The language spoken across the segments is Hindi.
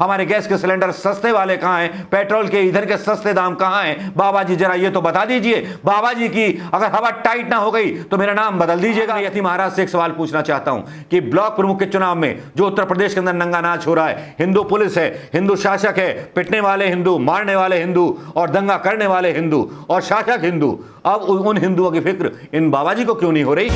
हमारे गैस के सिलेंडर सस्ते वाले कहां हैं, पेट्रोल के ईंधन के सस्ते दाम कहां हैं? बाबा जी जरा ये तो बता दीजिए। बाबा जी की अगर हवा टाइट ना हो गई तो मेरा नाम बदल दीजिएगा। यति महाराज से एक सवाल पूछना चाहता हूं कि ब्लॉक प्रमुख के चुनाव में जो उत्तर प्रदेश के अंदर नंगा नाच हो रहा है, हिंदू पुलिस है, हिंदू शासक है, पिटने वाले हिंदू, मारने वाले हिंदू और दंगा करने वाले हिंदू और शासक हिंदू, अब उन हिंदुओं की फिक्र इन बाबा जी को क्यों नहीं हो रही?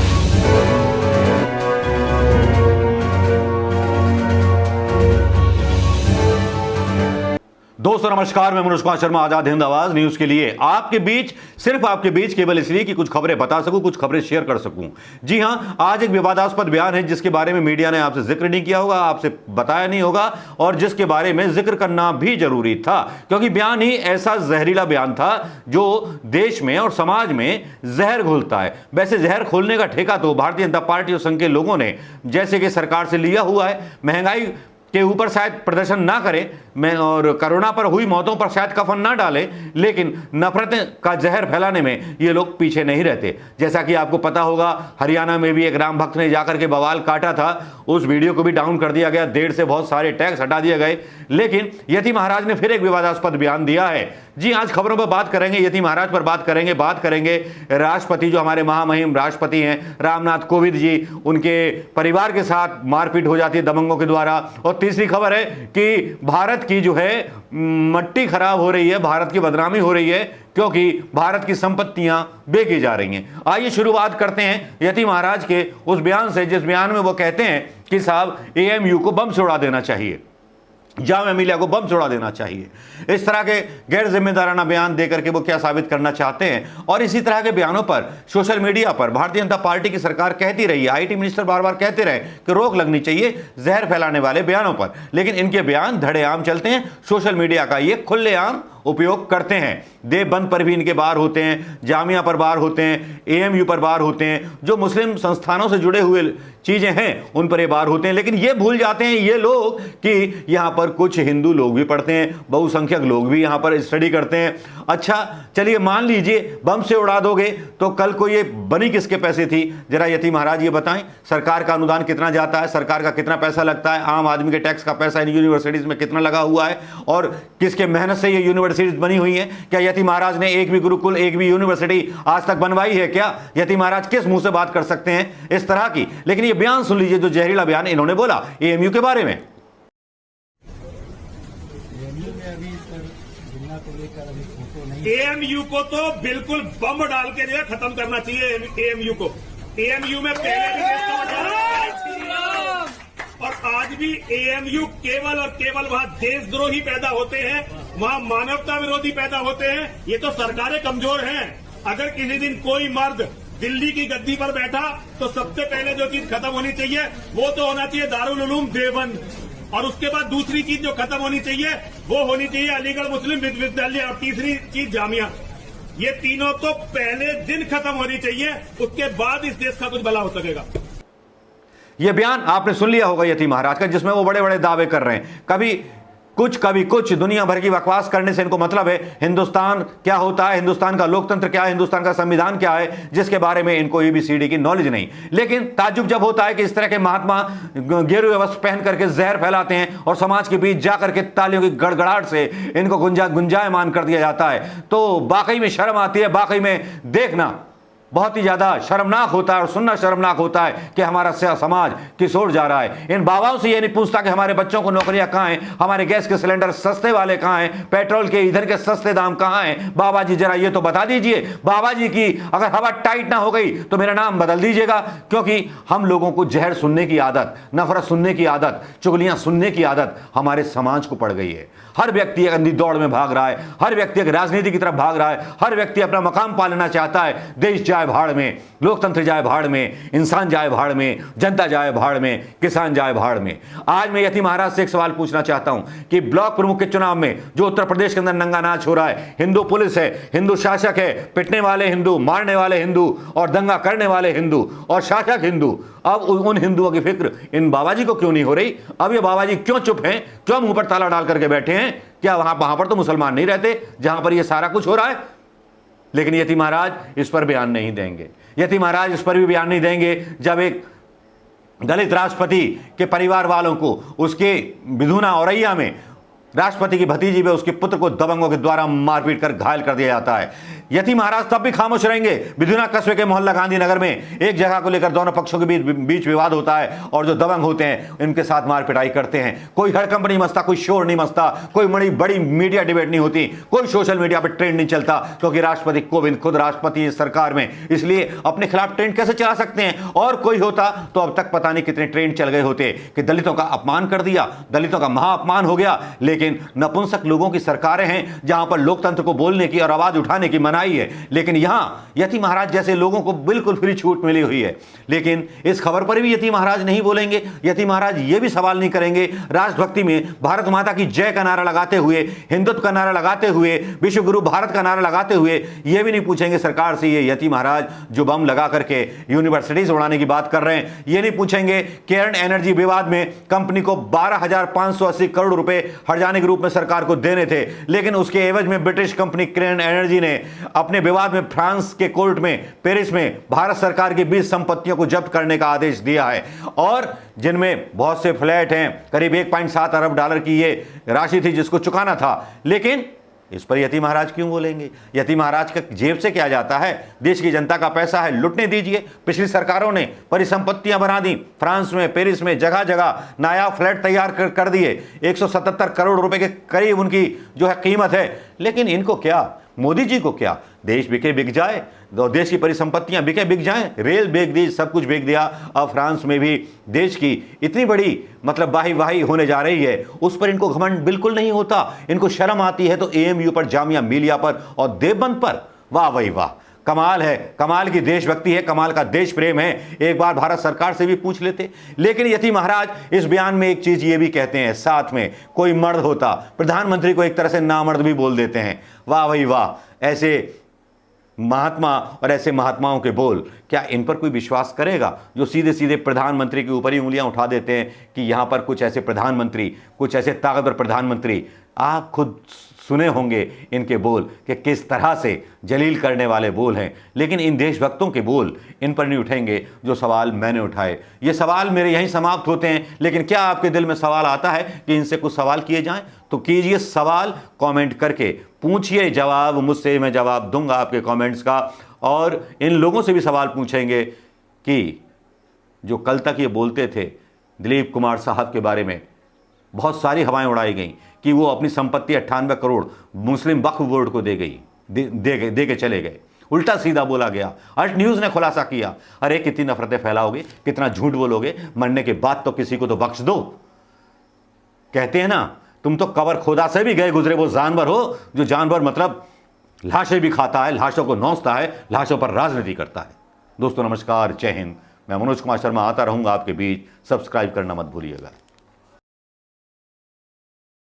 दोस्तों नमस्कार, मैं मनोज कुमार शर्मा, आजाद हिंद आवाज न्यूज के लिए आपके बीच, सिर्फ आपके बीच, केवल इसलिए कि कुछ खबरें बता सकूं, कुछ खबरें शेयर कर सकूं। जी हां, आज एक विवादास्पद बयान है जिसके बारे में मीडिया ने आपसे जिक्र नहीं किया होगा, आपसे बताया नहीं होगा और जिसके बारे में जिक्र करना भी जरूरी था, क्योंकि बयान ही ऐसा जहरीला बयान था जो देश में और समाज में जहर घोलता है। वैसे जहर खोलने का ठेका तो भारतीय जनता पार्टी और संघ के लोगों ने जैसे कि सरकार से लिया हुआ है। महंगाई के ऊपर शायद प्रदर्शन ना करें और कोरोना पर हुई मौतों पर शायद कफन ना डालें, लेकिन नफरतें का जहर फैलाने में ये लोग पीछे नहीं रहते। जैसा कि आपको पता होगा, हरियाणा में भी एक राम भक्त ने जाकर के बवाल काटा था, उस वीडियो को भी डाउन कर दिया गया, देर से बहुत सारे टैक्स हटा दिए गए, लेकिन यति महाराज ने फिर एक विवादास्पद बयान दिया है। जी, आज खबरों पर बात करेंगे, यति महाराज पर बात करेंगे राष्ट्रपति, जो हमारे महामहिम राष्ट्रपति हैं रामनाथ कोविंद जी, उनके परिवार के साथ मारपीट हो जाती है दबंगों के द्वारा। और तीसरी खबर है कि भारत की जो है मट्टी खराब हो रही है, भारत की बदनामी हो रही है क्योंकि भारत की संपत्तियां बेची जा रही हैं। आइए शुरुआत करते हैं यति महाराज के उस बयान से, जिस बयान में वो कहते हैं कि साहब एएमयू को बम से उड़ा देना चाहिए, जामिया मिलिया को बम से उड़ा देना चाहिए। इस तरह के गैर जिम्मेदाराना बयान देकर के वो क्या साबित करना चाहते हैं? और इसी तरह के बयानों पर सोशल मीडिया पर भारतीय जनता पार्टी की सरकार कहती रही है, आईटी मिनिस्टर बार बार कहते रहे कि रोक लगनी चाहिए जहर फैलाने वाले बयानों पर, लेकिन इनके बयान धड़ेआम चलते हैं। सोशल मीडिया का ये खुलेआम उपयोग करते हैं। देवबंद पर भी इनके बार होते हैं, जामिया पर बार होते हैं, एएमयू पर बार होते हैं, जो मुस्लिम संस्थानों से जुड़े हुए चीजें हैं उन पर ये बार होते हैं। लेकिन ये भूल जाते हैं ये लोग कि यहां पर कुछ हिंदू लोग भी पढ़ते हैं, बहुसंख्यक लोग भी यहां पर स्टडी करते हैं। अच्छा चलिए मान लीजिए बम से उड़ा दोगे तो कल को ये बनी किसके पैसे थी? जरा यति महाराज ये बताएं, सरकार का अनुदान कितना जाता है, सरकार का कितना पैसा लगता है, आम आदमी के टैक्स का पैसा इन यूनिवर्सिटीज में कितना लगा हुआ है और किसके मेहनत से ये यूनिवर्सिटीज बनी हुई है? क्या यति महाराज ने एक भी गुरुकुल, एक भी यूनिवर्सिटी आज तक बनवाई है क्या? यति महाराज किस मुंह से बात कर सकते हैं इस तरह की? लेकिन ये बयान सुन लीजिए जो जहरीला बयान इन्होंने बोला एएमयू के बारे में। एएमयू को तो बिल्कुल बम डाल के जो है खत्म करना चाहिए। एएमयू को, एएमयू में पहले भी और आज भी एएमयू केवल और केवल वहां देशद्रोही पैदा होते हैं, वहां मानवता विरोधी पैदा होते हैं। ये तो सरकारें कमजोर हैं। अगर किसी दिन कोई मर्द दिल्ली की गद्दी पर बैठा तो सबसे पहले जो चीज खत्म होनी चाहिए वो तो होना चाहिए दारुल उलूम देवबंद, और उसके बाद दूसरी चीज जो खत्म होनी चाहिए वो होनी चाहिए अलीगढ़ मुस्लिम विश्वविद्यालय, और तीसरी चीज जामिया। ये तीनों तो पहले दिन खत्म होनी चाहिए, उसके बाद इस देश का कुछ भला हो सकेगा। यह बयान आपने सुन लिया होगा यति महाराज का, जिसमें वो बड़े बड़े दावे कर रहे हैं, कभी कुछ दुनिया भर की बकवास करने से इनको मतलब है हिंदुस्तान क्या होता है, हिंदुस्तान का लोकतंत्र क्या है, हिंदुस्तान का संविधान क्या है, जिसके बारे में इनको एबीसीडी की नॉलेज नहीं। लेकिन ताज्जुब जब होता है कि इस तरह के महात्मा गेरुए वस्त्र पहन करके जहर फैलाते हैं और समाज के बीच जाकर के तालियों की गड़गड़ाहट से इनको गुंजायमान कर दिया जाता है, तो वाकई में शर्म आती है। वाकई में देखना बहुत ही ज्यादा शर्मनाक होता है और सुनना शर्मनाक होता है कि हमारा समाज किस ओर जा रहा है। इन बाबाओं से ये नहीं पूछता कि हमारे बच्चों को नौकरियां कहां हैं, हमारे गैस के सिलेंडर सस्ते वाले कहां हैं, पेट्रोल के ईंधन के सस्ते दाम कहां हैं? बाबा जी जरा ये तो बता दीजिए। बाबा जी की अगर हवा टाइट ना हो गई तो मेरा नाम बदल दीजिएगा, क्योंकि हम लोगों को जहर सुनने की आदत, नफरत सुनने की आदत, चुगलियां सुनने की आदत हमारे समाज को पड़ गई है। हर व्यक्ति एक अंधी दौड़ में भाग रहा है, हर व्यक्ति एक राजनीति की तरफ भाग रहा है, हर व्यक्ति अपना मकाम पालना चाहता है। देश जाए भाड़ में, लोकतंत्र जाए भाड़ में, इंसान जाए भाड़ में, जनता जाए भाड़ में, किसान जाए भाड़ में। आज मैं यति महाराज से एक सवाल पूछना चाहता हूं कि ब्लॉक प्रमुख के चुनाव में जो उत्तर प्रदेश के अंदर नंगा नाच हो रहा है, हिंदू पुलिस है, हिंदू शासक है, पिटने वाले हिंदू, मारने वाले हिंदू और दंगा करने वाले हिंदू और शासक हिंदू, अब उन हिंदुओं की फिक्र इन बाबा जी को क्यों नहीं हो रही? अब ये बाबा जी क्यों चुप हैं, क्यों मुंह पर ताला डाल करके बैठे हैं? क्या वहां पर तो मुसलमान नहीं रहते जहां पर ये सारा कुछ हो रहा है? लेकिन यति महाराज इस पर बयान नहीं देंगे। यति महाराज इस पर भी बयान नहीं देंगे जब एक दलित राष्ट्रपति के परिवार वालों को उसके विधुना औरैया में राष्ट्रपति की भतीजी व उसके पुत्र को दबंगों के द्वारा मारपीट कर घायल कर दिया जाता है। यति महाराज तब भी खामोश रहेंगे। बिधुना कस्बे के मोहल्ला गांधीनगर में एक जगह को लेकर दोनों पक्षों के बीच विवाद होता है और जो दबंग होते हैं इनके साथ मार पिटाई करते हैं। कोई हड़कंप नहीं मचता, कोई शोर नहीं मचता, कोई बड़ी मीडिया डिबेट नहीं होती, कोई सोशल मीडिया पर ट्रेंड नहीं चलता, क्योंकि राष्ट्रपति कोविंद खुद राष्ट्रपति है सरकार में, इसलिए अपने खिलाफ ट्रेंड कैसे चला सकते हैं। और कोई होता तो अब तक पता नहीं कितने ट्रेंड चल गए होते कि दलितों का अपमान कर दिया, दलितों का महाअपमान हो गया। लेकिन नपुंसक लोगों की सरकारें हैं जहां पर लोकतंत्र को बोलने की और आवाज उठाने की मनाही है, लेकिन यहां यति महाराज जैसे लोगों को बिल्कुल फ्री छूट मिली हुई है। लेकिन इस खबर पर भी यति महाराज नहीं बोलेंगे। यति महाराज यह भी सवाल नहीं करेंगे राष्ट्रभक्ति में भारत माता की जय का नारा लगाते हुए, हिंदुत्व का नारा लगाते हुए, विश्व गुरु भारत का नारा लगाते हुए यह भी नहीं पूछेंगे सरकार से ये यति महाराज जो बम लगा करके यूनिवर्सिटीज उड़ाने की बात कर रहे हैं, ये नहीं पूछेंगे केरन एनर्जी विवाद में कंपनी को 12,580 करोड़ रुपए हर्जाने के रूप में सरकार को देने थे, लेकिन उसके एवज में ब्रिटिश कंपनी केरन एनर्जी ने अपने विवाद में फ्रांस के कोर्ट में पेरिस में भारत सरकार की 20 संपत्तियों को जब्त करने का आदेश दिया है, और जिनमें बहुत से फ्लैट हैं। करीब 1.7 अरब डॉलर की ये राशि थी जिसको चुकाना था। लेकिन इस पर यति महाराज क्यों बोलेंगे? यति महाराज का जेब से क्या जाता है? देश की जनता का पैसा है, लुटने दीजिए। पिछली सरकारों ने परिसंपत्तियां बना दी, फ्रांस में, पेरिस में, जगह जगह नायाब फ्लैट तैयार कर दिए। 177 करोड़ रुपए के करीब उनकी जो है कीमत है। लेकिन इनको क्या, मोदी जी को क्या? देश बिके बिक जाए, देश की परिसंपत्तियां बिके बिक जाएं, रेल बेच दी, सब कुछ बेच दिया। अब फ्रांस में भी देश की इतनी बड़ी मतलब वाही होने जा रही है, उस पर इनको घमंड बिल्कुल नहीं होता। इनको शर्म आती है तो एएमयू पर, जामिया मिलिया पर और देवबंद पर वाह वही वाह। कमाल है, कमाल की देशभक्ति है, कमाल का देश प्रेम है। एक बार भारत सरकार से भी पूछ लेते। लेकिन यति महाराज इस बयान में एक चीज ये भी कहते हैं, साथ में कोई मर्द होता प्रधानमंत्री को एक तरह से नामर्द भी बोल देते हैं। वाह भाई वाह, ऐसे महात्मा और ऐसे महात्माओं के बोल, क्या इन पर कोई विश्वास करेगा जो सीधे सीधे प्रधानमंत्री के ऊपर ही उंगलियां उठा देते हैं कि यहां पर कुछ ऐसे प्रधानमंत्री, कुछ ऐसे ताकतवर प्रधानमंत्री। आप खुद सुने होंगे इनके बोल कि किस तरह से जलील करने वाले बोल हैं। लेकिन इन देशभक्तों के बोल इन पर नहीं उठेंगे जो सवाल मैंने उठाए। ये सवाल मेरे यहीं समाप्त होते हैं, लेकिन क्या आपके दिल में सवाल आता है कि इनसे कुछ सवाल किए जाएं? तो कीजिए सवाल, कमेंट करके पूछिए, जवाब मुझसे मैं जवाब दूंगा आपके कमेंट्स का। और इन लोगों से भी सवाल पूछेंगे कि जो कल तक ये बोलते थे दिलीप कुमार साहब के बारे में, बहुत सारी हवाएं उड़ाई गई कि वो अपनी संपत्ति 98 करोड़ मुस्लिम वक्फ बोर्ड को दे के चले गए। उल्टा सीधा बोला गया। अल्ट न्यूज़ ने खुलासा किया। अरे कितनी नफरतें फैलाओगे, कितना झूठ बोलोगे, मरने के बाद तो किसी को तो बख्श दो। कहते हैं ना, तुम तो कबर खोदा से भी गए गुजरे वो जानवर हो जो जानवर मतलब लाशें भी खाता है, लाशों को नोचता है, लाशों पर राजनीति करता है। दोस्तों नमस्कार, जय हिंद। मैं मनोज कुमार शर्मा आता रहूंगा आपके बीच। सब्सक्राइब करना मत भूलिएगा।